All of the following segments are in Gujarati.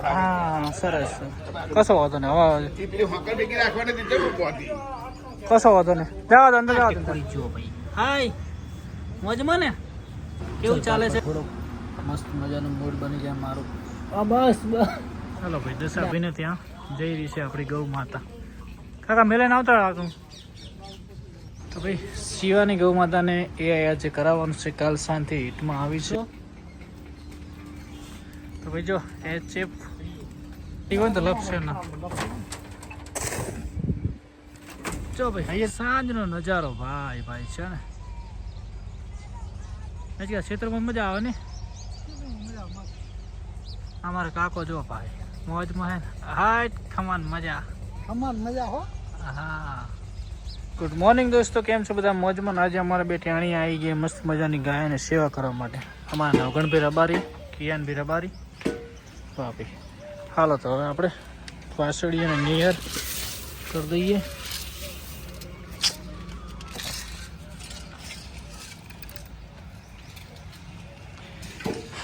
હા સરસ કશો વાંધો ને હવે કશો વાંધો ને જવા દો અંદર જવા દો જો ભાઈ હાય મોજમાં ને કેવું ચાલે છે થોડો મસ્ત મજાનો મૂડ બની જાય મારું બસ ચાલો ભાઈ દશાભાઈને ત્યાં જઈ રહી છે આપણી ગૌ માતા કાકા મેલે ને આવતા રાખું તો ભાઈ શિવાની ગૌ માતાને એ આજે કરાવવાનું છે કાલ સાંજથી હિટમાં આવી છે તો ભાઈ જો એ ચેપ તો લપશે ના જો ભાઈ અહીંયા સાંજનો નજારો ભાઈ ભાઈ છે ને હજી આ ક્ષેત્રમાં મજા આવે ને અમારે કાકો જો ભાઈ મોજમાં હે ને હાટ ખમાન મજા હો હા ગુડ મોર્નિંગ દોસ્તો કેમ છો બધા મોજમાં આજે અમારે બે ટેણી આવી ગઈ મસ્ત મજાની ગાયને સેવા કરવા માટે અમારા નવગણભાઈ રબારી કિયાનભાઈ રબારી ભાભી હાલો તો હવે આપણે વાસળી અને નિયર કરી દઈએ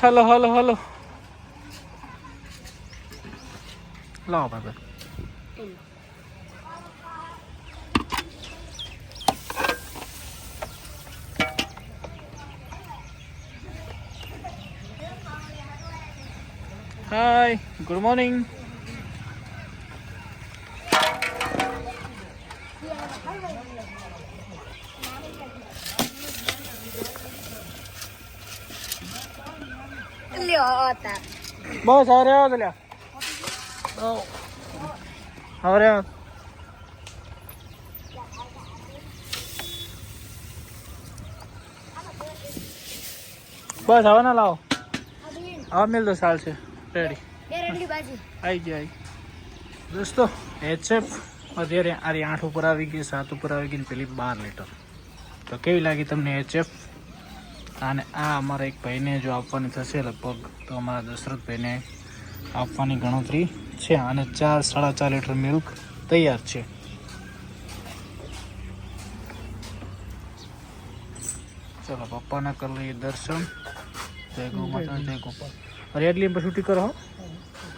હલો હલો હલો લાવો ભાઈ હાય ગુડ મોર્નિંગ બસ હવે આવો તો લ્યા હવે આવો બસ હવે ના લાવો હવે મિલ દો સાલ છે રેડી આવી જાય દોસ્તો એચએફ અત્યારે આરી 8 ઉપર આવી ગઈ 7 ઉપર આવી ગઈ પેલી 12 લીટર તો કેવી લાગી તમને એચએફ અને આ અમારા એક ભાઈને જો આપવાની થશે લગભગ તો અમારા દશરથભાઈને આપવાની ગણતરી છે અને 4-4.5 લીટર મિલ્ક તૈયાર છે ચલો પપ્પાને કરી લઈએ દર્શન જય ગૌ માતા જય ગોપાલ અરે એટલી પર છૂટી કરો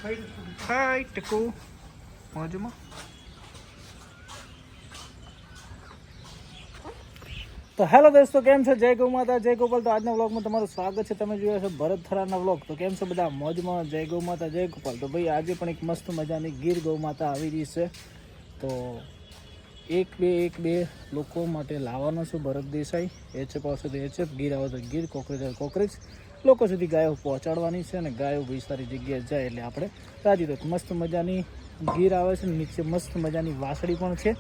હાય ટકુ મોજમાં તો હેલો દોસ્તો કેમ છો જય ગૌ માતા જય ગોપાલ તો આજના વ્લોગમાં તમારું સ્વાગત છે તમે જોયા છો ભરત થરાના વ્લોગ તો કેમ છો બધા મોજમાં જય ગૌ માતા જય ગોપાલ તો ભાઈ આજે પણ એક મસ્ત મજાની ગીર ગૌ માતા આવી રહી છે તો એક બે લોકો માટે લાવવાનો છું ભરત દેસાઈ એચએફ આવશે તો એચએફ ગીર આવે તો ગીર કોકરેજ કોકરેજ લોકો સુધી ગાયો પહોંચાડવાની છે અને ગાયો બી સારી જગ્યાએ જાય એટલે આપણે રાજી તો મસ્ત મજાની ગીર આવે છે નીચે મસ્ત મજાની વાસળી પણ છે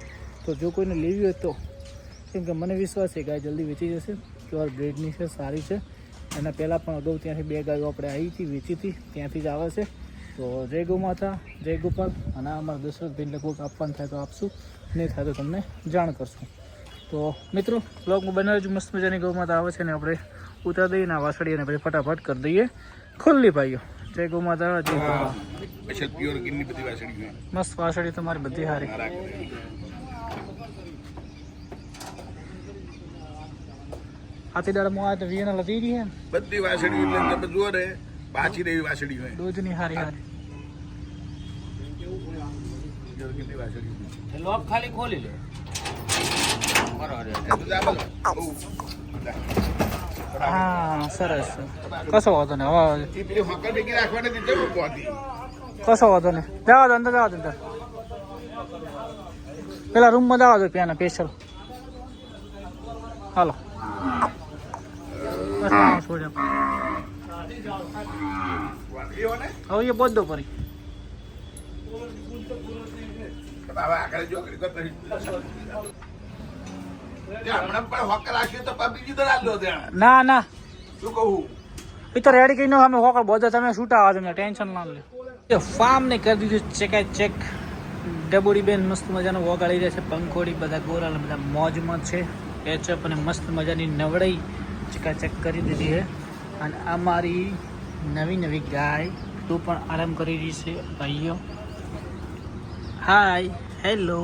તો જો કોઈને લેવી હોય તો કેમ કે મને વિશ્વાસ છે ગાય જલ્દી વેચી જશે પ્યોર બ્રીડની છે સારી છે એના પહેલાં પણ અગાઉ ત્યાંથી 2 ગાયો આપણે આવી હતી વેચી હતી ત્યાંથી જ આવે છે તો જય ગૌ માતા જય ગોપાલ અને અમારા દશરથભાઈને કોઈક આપવાનું થાય તો આપશું નહીં થાય તો તમને જાણ કરશું તો મિત્રો બ્લોગમાં બનાવજો મસ્ત મજાની ગૌ માતા આવે છે ને આપણે ઉતાર દઈએ ને આ વાસળી અને પછી ફટાફટ કરી દઈએ ખુલ્લી ભાઈઓ જય ગૌ માતા જય ગોપાલ મસ્ત વાસળી તમારી બધી સારી આથી દાડમાં આ તો વીણા લતી રહી છે બધી વાસળી એટલે તમે જુઓ ને પાછી દેવી વાસળી હોય દૂધની હારી હારી કેટલી વાસળી લોક ખાલી ખોલી લે હા સરસ કશો વાંધો ને હવે પેલી હોકર ભેગી રાખવાની દીધે પહોંચી કશો વાંધો ને જવા દો અંદર જવા દો અંદર પેલા રૂમમાં જવા દો ત્યાંના સ્પેશિયલ હાલો બસ છોડ હવે એ બધો પરી આગળ જો હમણાં પણ હોકર રાખ્યું તો બીજી તો રાખ દો ત્યાં ના ના શું કહું એ તો રેડી કરીને અમે હોકર બધો તમે છૂટા આવો તમને ટેન્શન ના લે ફાર્મ ને કરી દીધું ચેક ડબુડી બેન મસ્ત મજાનો વગાડી રહ્યા છે પંખોડી બધા ગોરા બધા મોજમાં છે એચએફ અને મસ્ત મજાની નવડાઈ ચેક કરી દીધી છે અને આ મારી નવી ગાય તું પણ આરામ કરી રહી છે ભાઈઓ હાય હેલો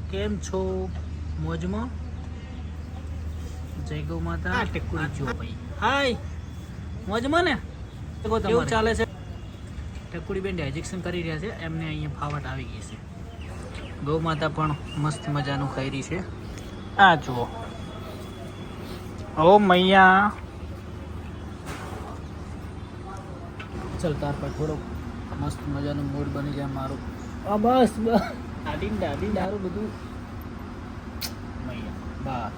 કેમ છો મોજમાં જય ગૌ માતા ટેકુડી જો ભાઈ હાય મોજમાં ને કેવું ચાલે છે? ટકુડી બેન ડાયજેક્શન કરી રહ્યા છે, એમને અહીંયા ફાવટ આવી ગઈ છે. ગૌ માતા પણ મસ્ત મજાનું ખાઈ રહી છે. આ જુઓ, ઓ મૈયા, ચલ તાર પર થોડો મસ્ત મજાનું મૂડ બની જાય મારું. આ બસ દાદી દારૂ બધું મૈયા, બસ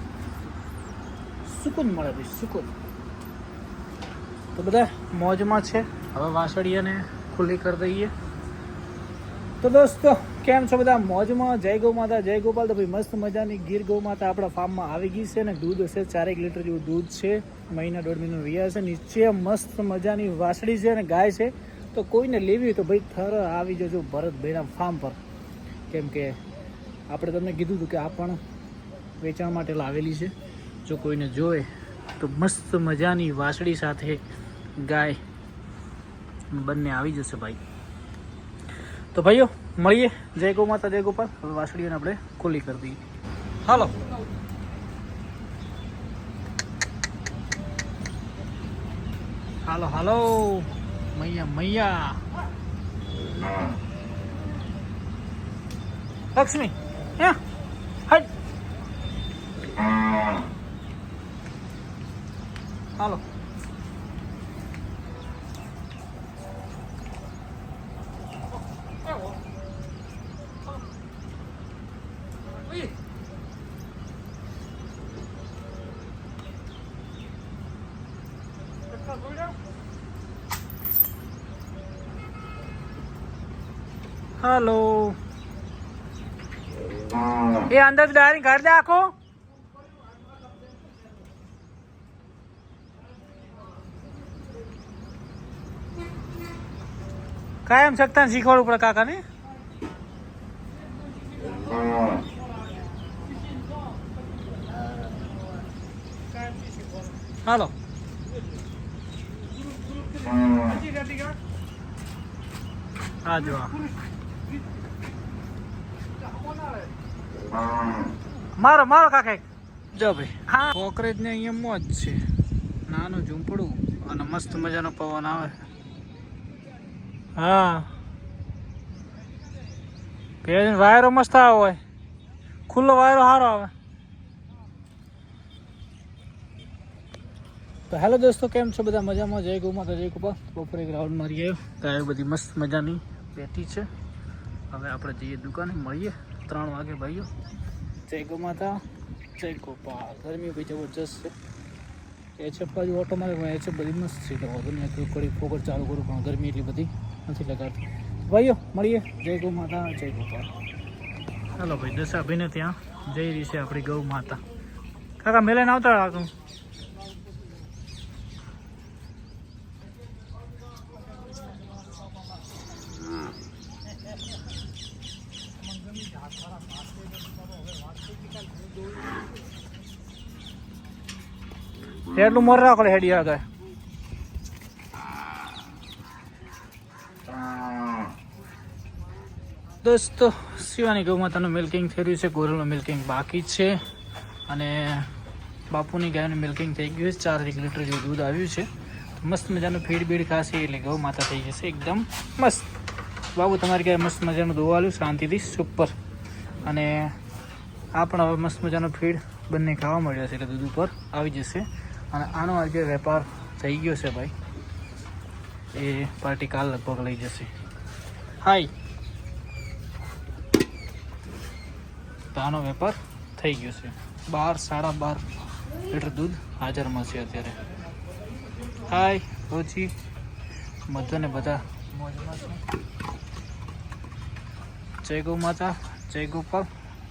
સુકૂન મળે ભાઈ, સુકૂન. તો બધા મોજમાં છે. હવે વાસળીયાને ખુલ્લી કરી દઈએ. તો દોસ્તો કેમ છો બધા? મોજમાં. જય ગૌ માતા, જય ગોપાલ. તો ભાઈ મસ્ત મજાની ગીર ગૌ માતા આપણા ફાર્મમાં આવી ગઈ છે ને દૂધ હશે 4 લીટર જેવું દૂધ છે. મહિના 1.5 મહિનો રહ્યા છે. નીચે મસ્ત મજાની વાસળી છે અને ગાય છે. તો કોઈને લેવી હોય તો ભાઈ થર આવી જજો ભરત ભેડા ફાર્મ પર, કેમ કે આપણે તમને કીધું હતું કે આ પણ વેચાણ માટે લાવેલી છે. જો કોઈને જોવે તો મસ્ત મજાની વાસળી સાથે ગાય બંને આવી જશે ભાઈ. તો ભાઈઓ મળીએ. જય ગૌ માતા, જય ગોપાલ. હવે વાસળીઓને આપણે ખુલ્લી કરી દઈએ. હાલો. હાલો હાલો મૈયા મૈયા. લક્ષ્મી હે હટ. હાલો. हेलो ये अंदर डायरी कर दे आखो. कायम सकता શીખવાડવું પડે કાકાને. હાલો. આ જો મારો મારો કાકા જો ભાઈ. હા કોકરેજ ને અહીંયા મોજ છે. નાનું ઝૂંપડું અને મસ્ત મજાનો પવન આવે. હા પેજ વાયરો મસ્ત આવે હોય, ખુલ્લો વાયરો સારો આવે. તો હેલો દોસ્તો કેમ છો બધા? મજામાં. જય ગૌ માતા, જય ગોપાલ. બપોરે એક રાઉન્ડ મારી આવ્યો. ગાયો બધી મસ્ત મજાની બેઠી છે. હવે આપણે જઈએ દુકાને, મળીએ 3 વાગે ભાઈઓ. જય ગૌ માતા, જય ગોપાલ. ગરમી ભાઈ જબરજસ્ત છે. એ છે બાજુ ઓટો મારે એ છે બધી મસ્ત છે. તો વધુ નહીં થોડી ફોકર ચાલુ કરું પણ ગરમી એટલી બધી નથી લગાડતી. ભાઈઓ મળીએ. જય ગૌ માતા, જય ગોપાલ. ચાલો ભાઈ દશાભાઈને ત્યાં જઈ રહી છે આપણી ગૌ માતા. કાકા મેલે આવતા રાખું. એટલું મોર રાખો હેડી આગળ. દોસ્તો શિવાની ગૌ માતાનું મિલ્કિંગ થઈ રહ્યું છે. ગોરલનું મિલ્કિંગ બાકી છે અને બાપુની ગાયનું મિલ્કિંગ થઈ ગયું છે. 4 લીટર જેવું દૂધ આવ્યું છે. મસ્ત મજાનું ફીડ બીડ ખાશે એટલે ગૌ માતા થઈ જશે એકદમ મસ્ત. બાબુ તમારી ગાય મસ્ત મજાનું દોવા આવ્યું શાંતિથી સુપર. અને આ પણ હવે મસ્ત મજાનો ફીડ બંને ખાવા મળ્યા છે એટલે દૂધ ઉપર આવી જશે. અને આનો આજે વેપાર થઈ ગયો છે ભાઈ. એ પાર્ટી કાલ લગભગ લઈ જશે. હાય તો આનો વેપાર થઈ ગયો છે. 12 12.5 લીટર દૂધ હાજરમાં છે અત્યારે. હાય રોજી મધને બધા મોજમાં છે. જય ગૌ માતા, જય ગોપાલ.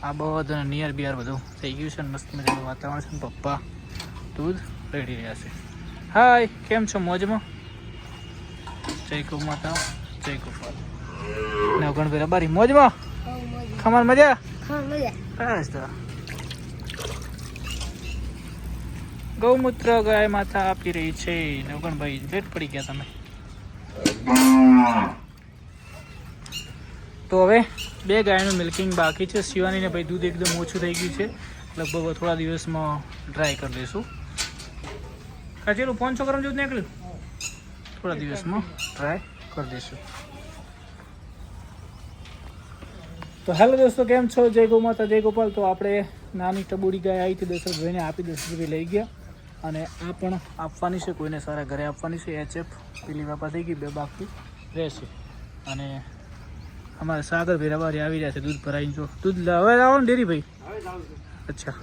આ બધા નિયર બિયર બધું થઈ ગયું છે. મસ્ત મજાનું વાતાવરણ છે. પપ્પા દૂધ રેડી રહ્યા છે. હાય કેમ છો? મોજમાં. જય ગૌ માતા, જય ગોપાલ. નવગણભાઈ રબારી મોજમાં. ખમણ મજા. બસ તો ગૌમૂત્ર ગાય માતા આપી રહી છે. નવગણભાઈ લેટ પડી ગયા તમે. તો હવે 2 ગાયનું મિલ્કિંગ બાકી છે. શિવાનીને ભાઈ દૂધ એકદમ ઓછું થઈ ગયું છે. લગભગ થોડા દિવસમાં ડ્રાય કરી દઈશું. કાચેલું 500 ગ્રામ જેવું નીકળ્યું થોડા દિવસમાં ટ્રાય કરી દઈશું. તો હેલો દોસ્તો, કેમ છો? જય ગૌ માતા, જય ગોપાલ. તો આપણે નાની ટબુડી ગાય આવી હતી દશરથભાઈને આપી, દશરથભાઈ લઈ ગયા અને આ પણ આપવાની છે, કોઈને સારા ઘરે આપવાની છે. HF પેલી બાપા થઈ ગઈ, 2 બાકી રહેશે. અને અમારે સાગરભાઈ રવારી આવી રહ્યા છે દૂધ ભરાઈને. જો દૂધ હવે આવો ને ડેરી ભાઈ. અચ્છા,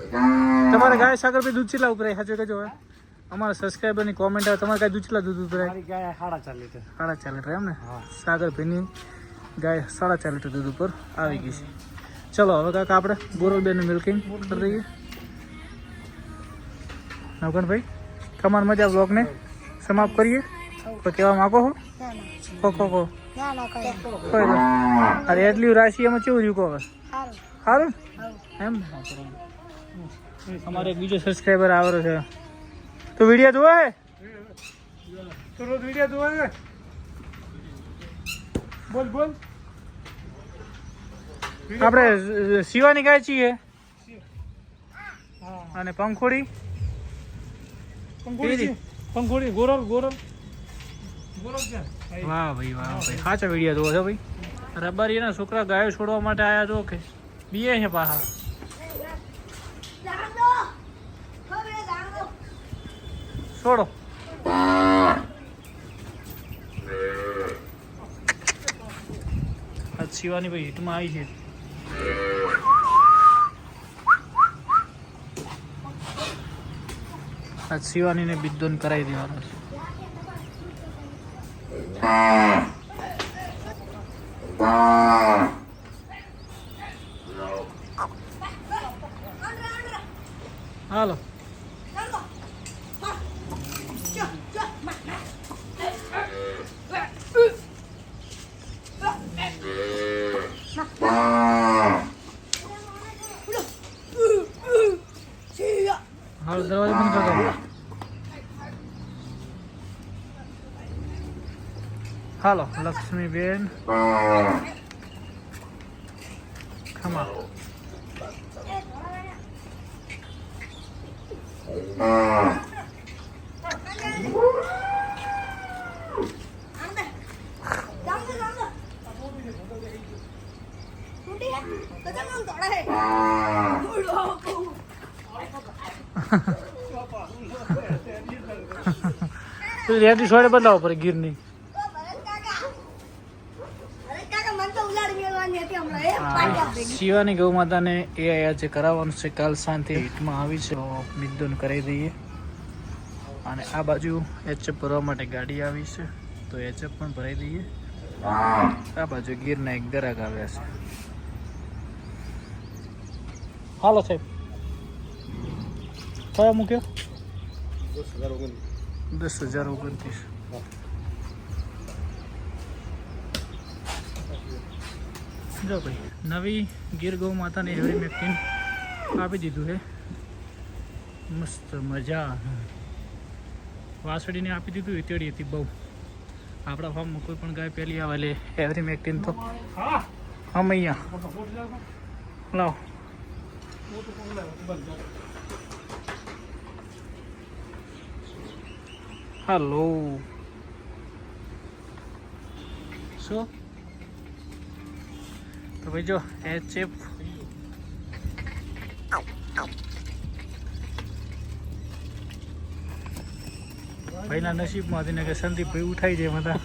તમારે ગાય સાગરભાઈ દૂધ કેટલા ઉપરાય સાચું કહેજો. હવે અમારા સબસ્ક્રાઈબરની કોમેન્ટ આવે, તમારે ગાય દૂધ કેટલા દૂધ ઉપરાય? ગાય 4.5 લીટર. 4.5 લીટર એમ ને? સાગરભાઈની ગાય 4.5 લીટર દૂધ ઉપર આવી ગઈ છે. ચલો હવે કાકા આપણે ગોરલબેનનું મિલ્કિંગ કરી દઈએ. નવગણભાઈ તમારી મજા બ્લોગને સમાપ્ત કરીએ તો કહેવા માગો હો? કહો. કોઈ નહીં. અરે એટલી રાશિ એમાં કેવું રહ્યું કહો? સારું એમ. અમારે એક બીજો સબસ્ક્રાઈબર આવેલો છે. તો વિડીયો જોવે તો રોજ વિડીયો જોવે. બોલ. આપણે શિવાની ગાય છીએ અને પંખોડી ગોરલ. વાહ ભાઈ સાચા વિડીયો જોવો છો ભાઈ. રબારી એના છોકરા ગાયો છોડવા માટે આયા છો કે બીએ છે પાછા. છોડો. શિવાની ભાઈ હિટમાં આવી છે. આજ શિવાનીને બિદ્દોન કરાવી દેવાનો છે. હાલો દરવાજો બંધ કરી દો. હાલો લક્ષ્મીબેન ખમા. રેડી સોડે બદલાવો પડે ગીરની. શિવાની ગૌ માતાને એ આજે કરાવવાનું છે. કાલ સાંજથી હિટમાં આવી છે, બિદ્દોન કરાવી દઈએ. અને આ બાજુ HF ભરવા માટે ગાડી આવી છે, તો HF પણ ભરાઈ દઈએ. આ બાજુ ગીરના એક ગરાક આવ્યા છે. હાલો સાહેબ, કયા મૂક્યો? 10,029. જો ભાઈ નવી ગીર ગૌ માતાને એવરી મેક્ટિન આપી દીધું છે. મસ્ત મજા. વાસળીને આપી દીધું, તેડી હતી બહુ. આપણા ફાર્મમાં કોઈ પણ ગાય પહેલી આવે એટલે એવરી મેક્ટિન તો અહીંયા લાવો. હાલો શું તો ભાઈ જો HF ભાઈના નસીબમાં હતી ને કે સંદીપભાઈ ઉઠાઈ જાય બધા.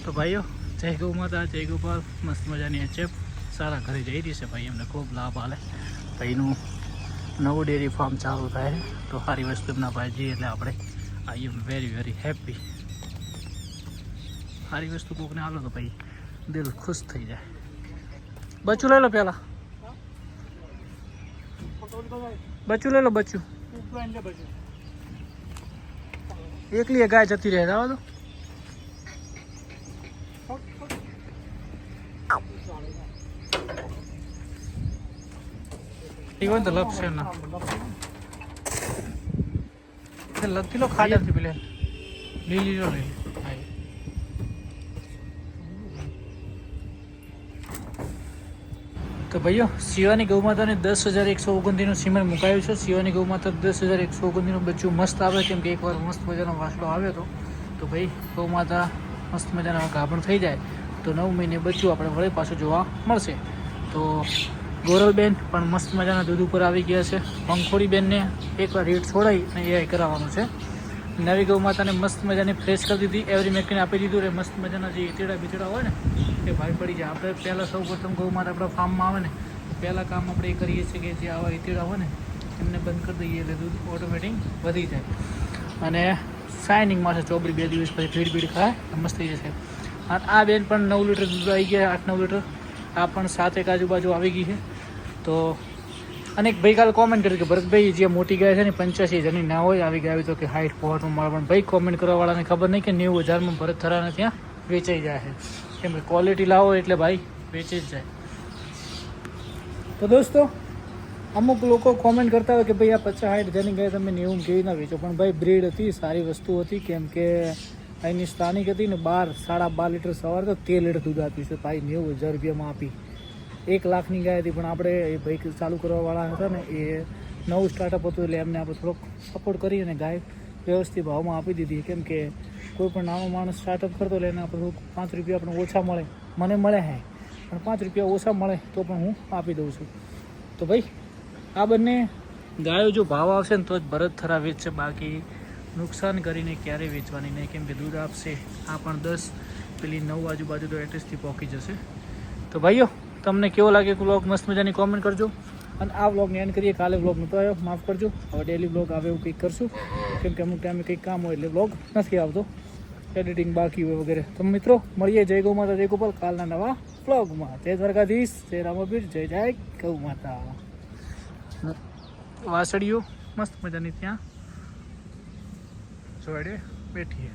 તો ભાઈઓ જય ગૌ માતા, જય ગોપાલ. મસ્ત મજાની HF સારા ઘરે જઈ રહી છે ભાઈ. એમને ખૂબ લાભ આલે. ભાઈનું નવું ડેરી ફાર્મ ચાલુ થાય તો સારી વસ્તુ એમના ભાઈ જઈએ એટલે આપણે આઈ એમ વેરી હેપી. સારી વસ્તુ કોકને આલો તો ભાઈ દિલ ખુશ થઈ જાય. બચ્ચું લઈ લો પહેલાં. બચ્ચું લઈ લો. બચ્ચું એકલી એ ગાય જતી રહે. આવો તો even the love છે ના તે લગતી લો ખાજા થી પેલે લીલી લો લે. તો ભાઈઓ શિવાની ગૌ માતાને 10,129નું સિમેન્ટ મુકાયું છે. શિવાની ગૌ માતા 10,129નું બચ્ચું મસ્ત આવે, કેમ કે એકવાર મસ્ત મજાનો વાસડો આવ્યો હતો. તો ભાઈ ગૌ માતા મસ્ત મજાના ગાભણ થઈ જાય તો 9 મહિને બચ્ચું આપણે વળી પાછું જોવા મળશે. તો ગોરલબેન પણ મસ્ત મજાના દૂધ ઉપર આવી ગયા છે. પંખોડીબેનને એકવાર રેટ છોડાઈ અને એ કરાવવાનું છે. નવી ગૌ માતાને મસ્ત મજાની ફ્રેશ કરી દીધી, એવરી મેકને આપી દીધું. એ મસ્ત મજાના જે ઈતેડા બીતેડા હોય ને એ ભાઈ પડી જાય. આપણે પહેલાં સૌ પ્રથમ ગૌ માતા આપણા ફાર્મમાં આવે ને પહેલાં કામ આપણે એ કરીએ છીએ કે જે આવા ઈતેડા હોય ને એમને બંધ કરી દઈએ એટલે દૂધ ઓટોમેટિક વધી જાય અને શાઇનિંગમાં છે. ચોબડી 2 દિવસ પછી ફીડ બીડ ખાય મસ્ત થઈ જશે. અને આ બેન પણ 9 લીટર દૂધ આવી ગયા, 8-9 લીટર. આ પણ 7 એક આજુબાજુ આવી ગઈ છે. તો અને એક ભાઈ કાલે કોમેન્ટ કરી કે ભરતભાઈ જે મોટી ગાય છે ને 85,000ની ના હોય આવી ગાય તો કે 60 પોહટમાં મળે, પણ ભાઈ કોમેન્ટ કરવાવાળાને ખબર નહીં કે 90,000માં ભરત થરાને ત્યાં વેચાઈ જાય છે. કેમ કે ક્વોલિટી લાવો એટલે ભાઈ વેચી જ જાય. તો દોસ્તો અમુક લોકો કોમેન્ટ કરતા હોય કે ભાઈ આ 50-60,000ની ગાય તમે 90 કેવી ના વેચો, પણ ભાઈ બ્રીડ હતી, સારી વસ્તુ હતી. કેમ કે અહીંની સ્થાનિક હતી ને 12-12.5 લીટર સવારે તો 13 લીટર દૂધ આપ્યું છે ભાઈ. 90,000 રૂપિયામાં આપી. 1 લાખની ગાય હતી, પણ આપણે એ ભાઈ ચાલુ કરવાવાળા હતા ને એ નવું સ્ટાર્ટઅપ હતું એટલે એમને આપણે થોડોક સપોર્ટ કરી અને ગાય વ્યવસ્થિત ભાવમાં આપી દીધી. કેમ કે કોઈ પણ નાનો માણસ સ્ટાર્ટઅપ કરતો એટલે એને આપણે થોડુંક 5 રૂપિયા આપણે ઓછા મળે, મને મળે હે પણ 5 રૂપિયા ઓછા મળે તો પણ હું આપી દઉં છું. તો ભાઈ આ બંને ગાયો જો ભાવ આવશે ને તો જ ભરત થરા વેચશે, બાકી નુકસાન કરીને ક્યારેય વેચવાની નહીં. કેમ કે દૂધ આપશે આ પણ 10 પેલી 9 આજુબાજુ તો એટલીસ્ટથી પહોંચી જશે. તો ભાઈઓ તમને કેવો લાગે વ્લોગ મસ્ત મજાની કોમેન્ટ કરજો. અને આ વ્લોગને એન્ડ કરીએ. કાલે વ્લોગ નહોતો આવ્યો, માફ કરજો. હવે ડેલી વ્લોગ આવે એવું કંઈક કરશું, કેમ કે અમુક ટાઈમે કંઈક કામ હોય એટલે વ્લોગ નથી આવતો, એડિટિંગ બાકી હોય વગેરે. તો મિત્રો મળીએ. જય ગૌ માતા, જય ગોપાલ કાલના નવા વ્લોગમાં. જય દ્વારકાધીશ, જય રામાપીર, જય જય ગૌ માતા. વાસળીઓ મસ્ત મજાની ત્યાં જોડે બેઠીએ.